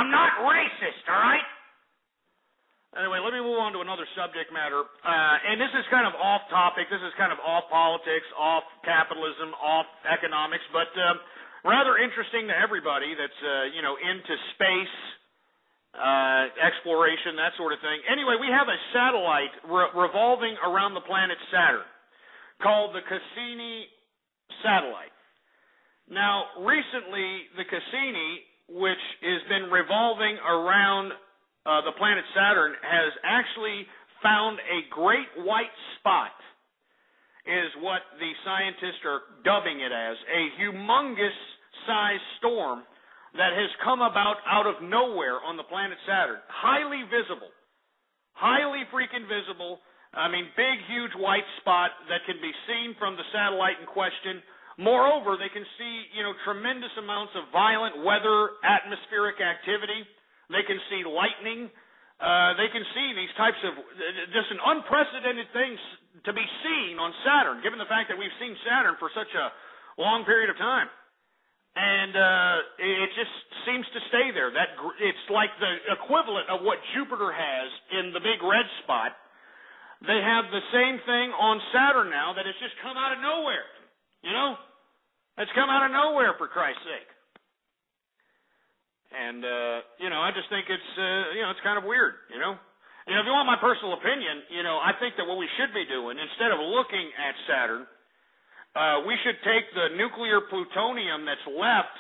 I'm not racist, all right? Anyway, let me move on to another subject matter. And this is kind of off topic. This is kind of off politics, off capitalism, off economics, but rather interesting to everybody that's, into space, exploration, that sort of thing. Anyway, we have a satellite revolving around the planet Saturn called the Cassini satellite. Now, recently, the Cassini, which has been revolving around the planet Saturn, has actually found a great white spot, is what the scientists are dubbing it as, a humongous-sized storm that has come about out of nowhere on the planet Saturn. Highly visible. Highly freaking visible. I mean, big, huge white spot that can be seen from the satellite in question. Moreover, they can see, tremendous amounts of violent weather, atmospheric activity. They can see lightning. They can see these types of just an unprecedented things to be seen on Saturn, given the fact that we've seen Saturn for such a long period of time. And it just seems to stay there. It's like the equivalent of what Jupiter has in the big red spot. They have the same thing on Saturn now that it's just come out of nowhere. It's come out of nowhere, for Christ's sake. And, I just think it's kind of weird, If you want my personal opinion, I think that what we should be doing, instead of looking at Saturn, we should take the nuclear plutonium that's left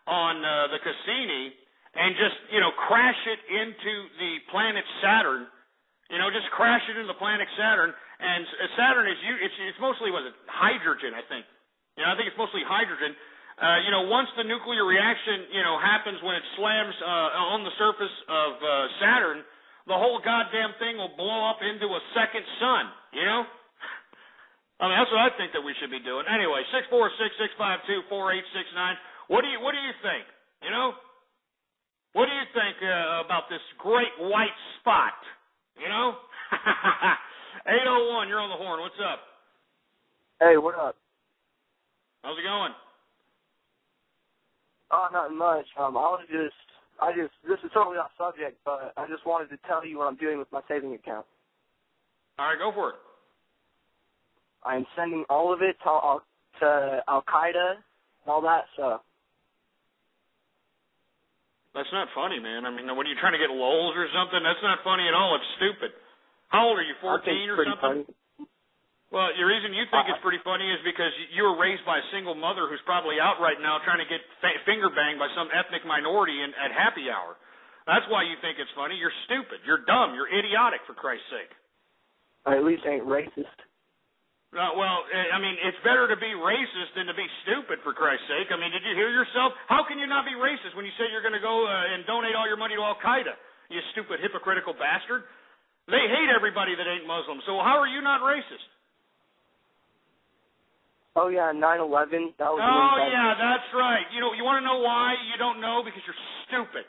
on the Cassini and just, crash it into the planet Saturn. Just crash it into the planet Saturn. And Saturn it's mostly, hydrogen, I think. I think it's mostly hydrogen. Once the nuclear reaction, happens when it slams on the surface of Saturn, the whole goddamn thing will blow up into a second sun, I mean, that's what I think that we should be doing. Anyway, 646-652-4869. What do you think? What do you think about this great white spot? 801, you're on the horn. What's up? Hey, what up? How's it going? Oh, not much. This is totally off subject, but I just wanted to tell you what I'm doing with my saving account. All right, go for it. I'm sending all of it to Al-Qaeda and all that stuff. That's not funny, man. I mean, what are you trying to get lols or something? That's not funny at all. It's stupid. How old are you, 14 or something? Funny. Well, the reason you think it's pretty funny is because you were raised by a single mother who's probably out right now trying to get finger banged by some ethnic minority at happy hour. That's why you think it's funny. You're stupid. You're dumb. You're idiotic, for Christ's sake. I at least ain't racist. I mean, it's better to be racist than to be stupid, for Christ's sake. I mean, did you hear yourself? How can you not be racist when you say you're going to go and donate all your money to Al-Qaeda, you stupid, hypocritical bastard? They hate everybody that ain't Muslim, so how are you not racist? Oh, yeah, 9/11. That was yeah, that's right. You want to know why? You don't know because you're stupid.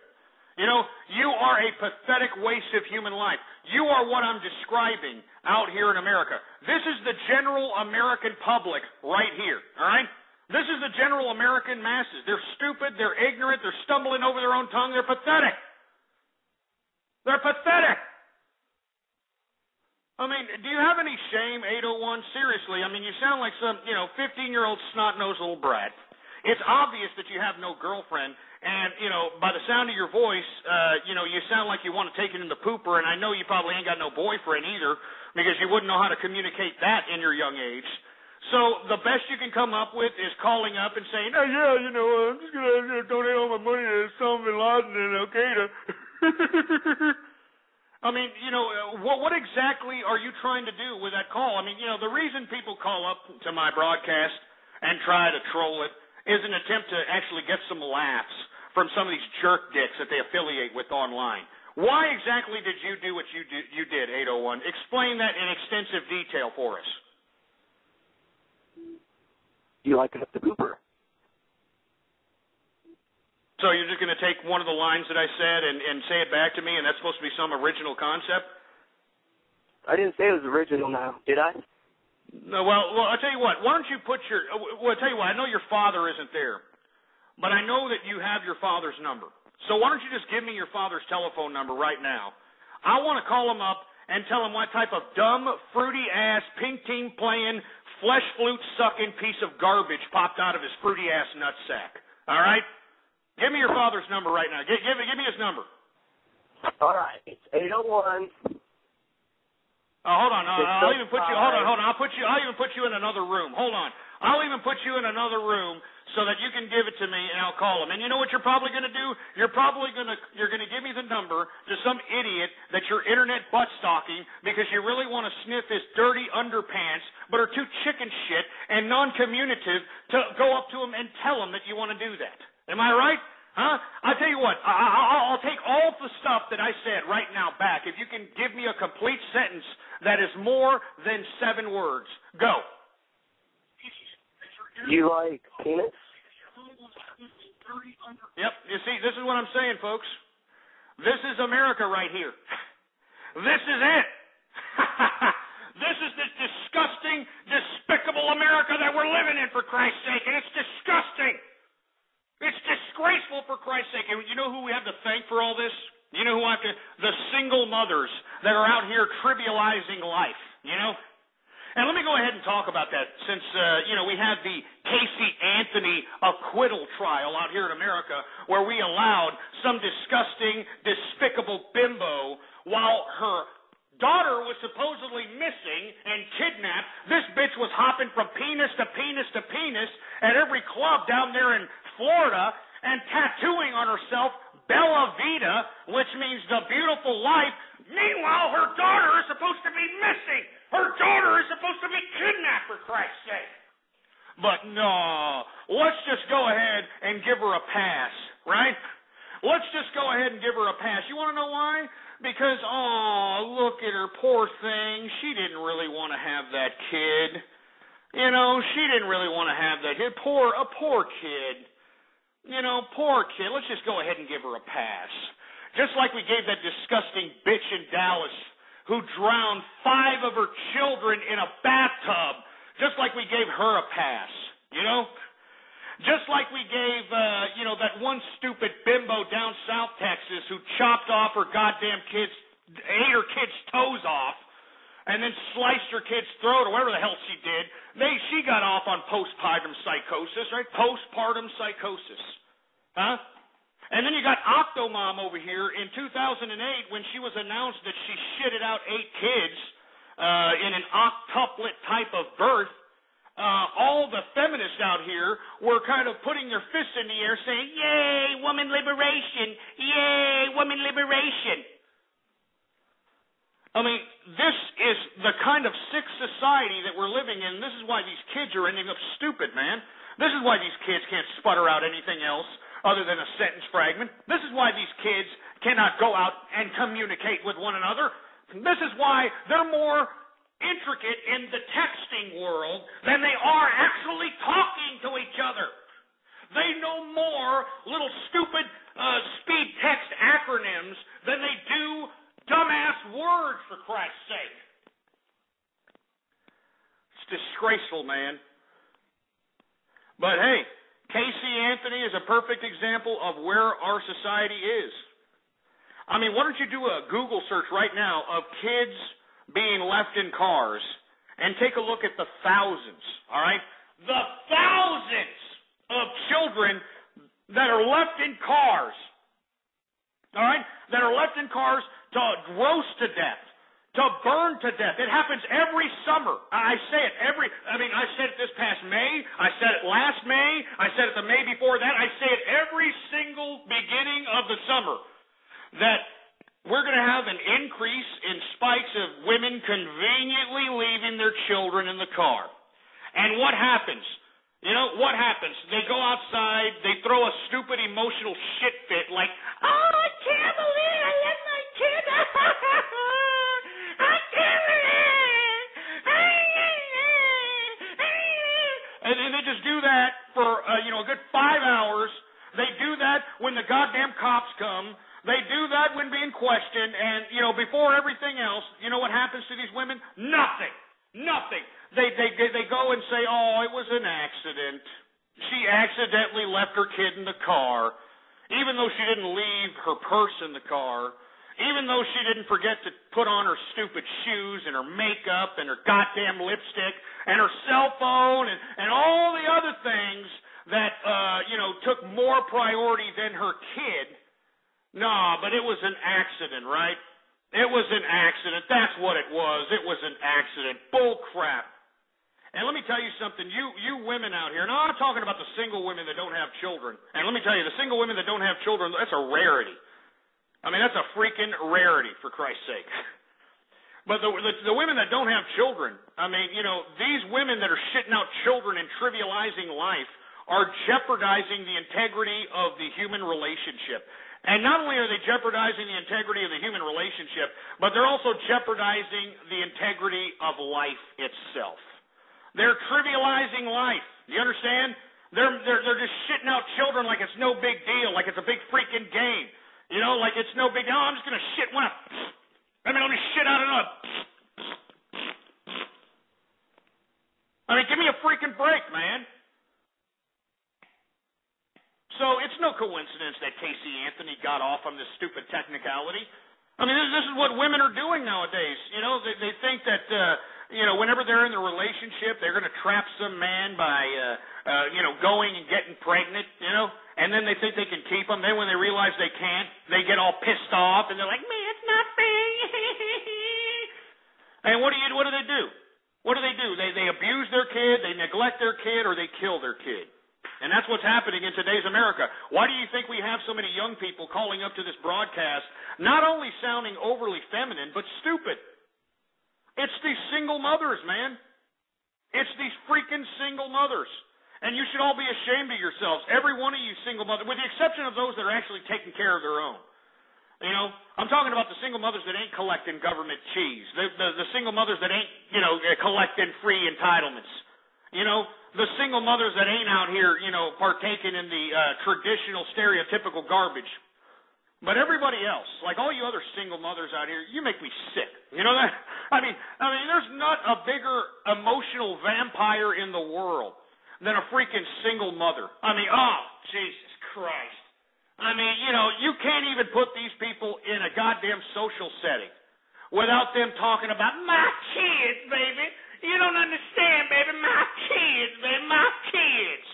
You are a pathetic waste of human life. You are what I'm describing out here in America. This is the general American public right here, all right? This is the general American masses. They're stupid, they're ignorant, they're stumbling over their own tongue, they're pathetic. They're pathetic. I mean, do you have any shame, 801? Seriously, I mean, you sound like some, 15-year-old snot-nosed little brat. It's obvious that you have no girlfriend, and, by the sound of your voice, you sound like you want to take it in the pooper, and I know you probably ain't got no boyfriend either, because you wouldn't know how to communicate that in your young age. So the best you can come up with is calling up and saying, I'm just going to donate all my money to Osama bin Laden and Al-Qaeda. I mean, what exactly are you trying to do with that call? I mean, the reason people call up to my broadcast and try to troll it is an attempt to actually get some laughs from some of these jerk dicks that they affiliate with online. Why exactly did you do what you did, 801? Explain that in extensive detail for us. You like it up the pooper. So you're just going to take one of the lines that I said and say it back to me, and that's supposed to be some original concept? I didn't say it was original now, did I? No, well, I'll tell you what. Why don't you put I'll tell you what. I know your father isn't there, but I know that you have your father's number. So why don't you just give me your father's telephone number right now? I want to call him up and tell him what type of dumb, fruity-ass, pink team playing, flesh flute sucking piece of garbage popped out of his fruity-ass nutsack. All right? Give me your father's number right now. Give me his number. All right. It's 801. Hold on. I'll even put you. Hold on. I'll even put you in another room. Hold on. I'll even put you in another room so that you can give it to me, and I'll call him. And you know what you're probably going to do? You're going to give me the number to some idiot that you're internet butt stalking because you really want to sniff his dirty underpants, but are too chicken shit and non-communicative to go up to him and tell him that you want to do that. Am I right? Huh? I tell you what, I'll take all the stuff that I said right now back if you can give me a complete sentence that is more than 7 words. Go. You like penis? Yep. You see, this is what I'm saying, folks. This is America right here. This is it. This is this disgusting, despicable America that we're living in, for Christ's sake, and it's disgusting. It's disgraceful, for Christ's sake. And you know who we have to thank for all this? You know who I have to? The single mothers that are out here trivializing life, you know? And let me go ahead and talk about that since, we had the Casey Anthony acquittal trial out here in America where we allowed some disgusting, despicable bimbo while her daughter was supposedly missing and kidnapped. This bitch was hopping from penis to penis to penis at every club down there in Florida and tattooing on herself Bella Vita, which means the beautiful life. Meanwhile, her daughter is supposed to be missing. Her daughter is supposed to be kidnapped, for Christ's sake. But no, let's just go ahead and give her a pass, right? Let's just go ahead and give her a pass. You want to know why? Because, look at her, poor thing. She didn't really want to have that kid. You know, she didn't really want to have that kid. A poor kid. You know, poor kid. Let's just go ahead and give her a pass. Just like we gave that disgusting bitch in Dallas who drowned 5 of her children in a bathtub. Just like we gave her a pass, you know? Just like we gave, that one stupid bimbo down South Texas who chopped off her goddamn ate her kid's toes off, and then sliced her kid's throat or whatever the hell she did. She got off on postpartum psychosis, right? Postpartum psychosis. Huh? And then you got Octomom over here in 2008 when she was announced that she shitted out 8 kids in an octuplet type of birth. All the feminists out here were kind of putting their fists in the air saying, "Yay, woman liberation! Yay, woman liberation!" I mean, this is the kind of sick society that we're living in. This is why these kids are ending up stupid, man. This is why these kids can't sputter out anything else other than a sentence fragment. This is why these kids cannot go out and communicate with one another. This is why they're more intricate in the texting world than they are actually talking to each other. They know more little stupid speed text acronyms than they do dumbass words, for Christ's sake. It's disgraceful, man. But hey, Casey Anthony is a perfect example of where our society is. I mean, why don't you do a Google search right now of kids being left in cars and take a look at the thousands, all right? The thousands of children that are left in cars, all right, that are left in cars to roast to death, to burn to death. It happens every summer. I said it this past May. I said it last May. I said it the May before that. I say it every single beginning of the summer that we're going to have an increase in spikes of women conveniently leaving their children in the car. And what happens? You know, what happens? They go outside, they throw a stupid emotional shit fit like, "Oh, I can't believe I left my kid. I can't believe And they just do that for, a good 5 hours. They do that when the goddamn cops come. They do that when being questioned. And, before everything else, you know what happens to these women? Nothing. They go and say, "Oh, it was an accident. She accidentally left her kid in the car." even though she didn't leave her purse in the car, even though she didn't forget to put on her stupid shoes and her makeup and her goddamn lipstick and her cell phone and all the other things that, took more priority than her kid. Nah, but it was an accident, right? It was an accident. That's what it was. It was an accident. Bull crap. And let me tell you something. You women out here, now I'm talking about the single women that don't have children. And let me tell you, the single women that don't have children, that's a rarity. I mean, that's a freaking rarity, for Christ's sake. But the women that don't have children, I mean, these women that are shitting out children and trivializing life are jeopardizing the integrity of the human relationship. And not only are they jeopardizing the integrity of the human relationship, but they're also jeopardizing the integrity of life itself. They're trivializing life. Do you understand? They're just shitting out children like it's no big deal, like it's a big freaking game. Like it's no big deal. Oh, I'm just going to shit one up. Let me shit out another. I mean, give me a freaking break, man. So it's no coincidence that Casey Anthony got off on this stupid technicality. I mean, this is what women are doing nowadays. They think that, whenever they're in a relationship, they're going to trap some man by, going and getting pregnant, and then they think they can keep them. Then when they realize they can't, they get all pissed off, and they're like, man, it's not fair. And what do they do? What do? They abuse their kid, they neglect their kid, or they kill their kid. And that's what's happening in today's America. Why do you think we have so many young people calling up to this broadcast, not only sounding overly feminine, but stupid? It's these single mothers, man. It's these freaking single mothers. And you should all be ashamed of yourselves, every one of you single mothers, with the exception of those that are actually taking care of their own. I'm talking about the single mothers that ain't collecting government cheese, the single mothers that ain't, collecting free entitlements. The single mothers that ain't out here, partaking in the traditional stereotypical garbage. But everybody else, like all you other single mothers out here, you make me sick. You know that? I mean, there's not a bigger emotional vampire in the world than a freaking single mother. I mean, oh, Jesus Christ. I mean, you can't even put these people in a goddamn social setting without them talking about my kids, baby. You don't understand, baby. My kids, baby. My kids.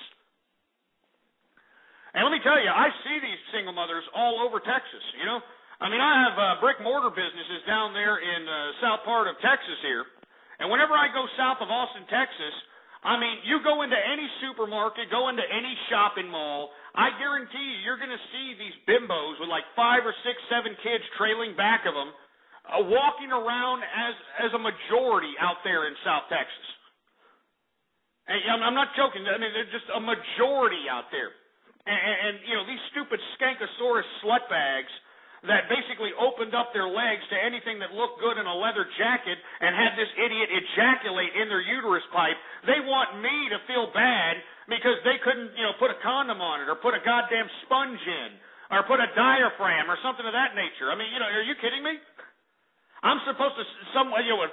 And let me tell you, I see these single mothers all over Texas, I mean, I have brick mortar businesses down there in the south part of Texas here. And whenever I go south of Austin, Texas, I mean, you go into any supermarket, go into any shopping mall, I guarantee you're going to see these bimbos with like 5 or 6, 7 kids trailing back of them, walking around as a majority out there in South Texas. And I'm not joking. I mean, they're just a majority out there. And these stupid Skankosaurus slut bags that basically opened up their legs to anything that looked good in a leather jacket and had this idiot ejaculate in their uterus pipe, they want me to feel bad because they couldn't, put a condom on it or put a goddamn sponge in or put a diaphragm or something of that nature. I mean, are you kidding me? I'm supposed to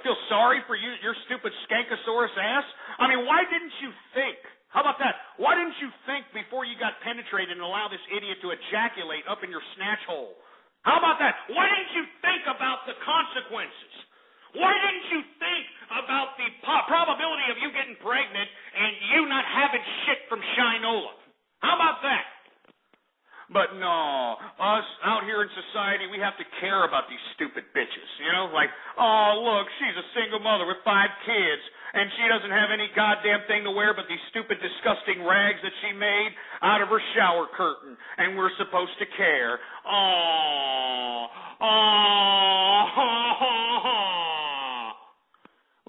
feel sorry for you, your stupid Skankosaurus ass? I mean, why didn't you think? How about that? Why didn't you think before you got penetrated and allow this idiot to ejaculate up in your snatch hole? How about that? Why didn't you think about the consequences? Why didn't you think about the probability of you getting pregnant and you not having shit from Shinola? How about that? But no, us out here in society, we have to care about these stupid bitches. Like, oh, look, she's a single mother with 5 kids, and she doesn't have any goddamn thing to wear but these stupid, disgusting rags that she made out of her shower curtain, and we're supposed to care. Oh.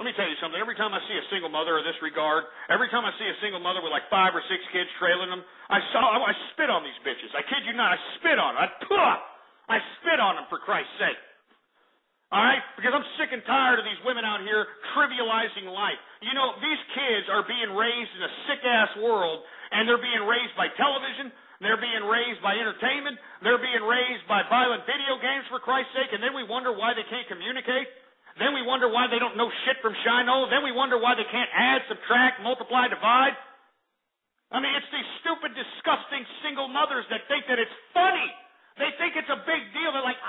Let me tell you something. Every time I see a single mother of this regard, every time I see a single mother with like 5 or 6 kids trailing them, I spit on these bitches. I kid you not. I spit on them. I spit on them, for Christ's sake. All right? Because I'm sick and tired of these women out here trivializing life. These kids are being raised in a sick-ass world, and they're being raised by television. They're being raised by entertainment. They're being raised by violent video games, for Christ's sake, and then we wonder why they can't communicate. Then we wonder why they don't know shit from Shinola. Then we wonder why they can't add, subtract, multiply, divide. I mean, it's these stupid, disgusting single mothers that think that it's funny. They think it's a big deal. They're like,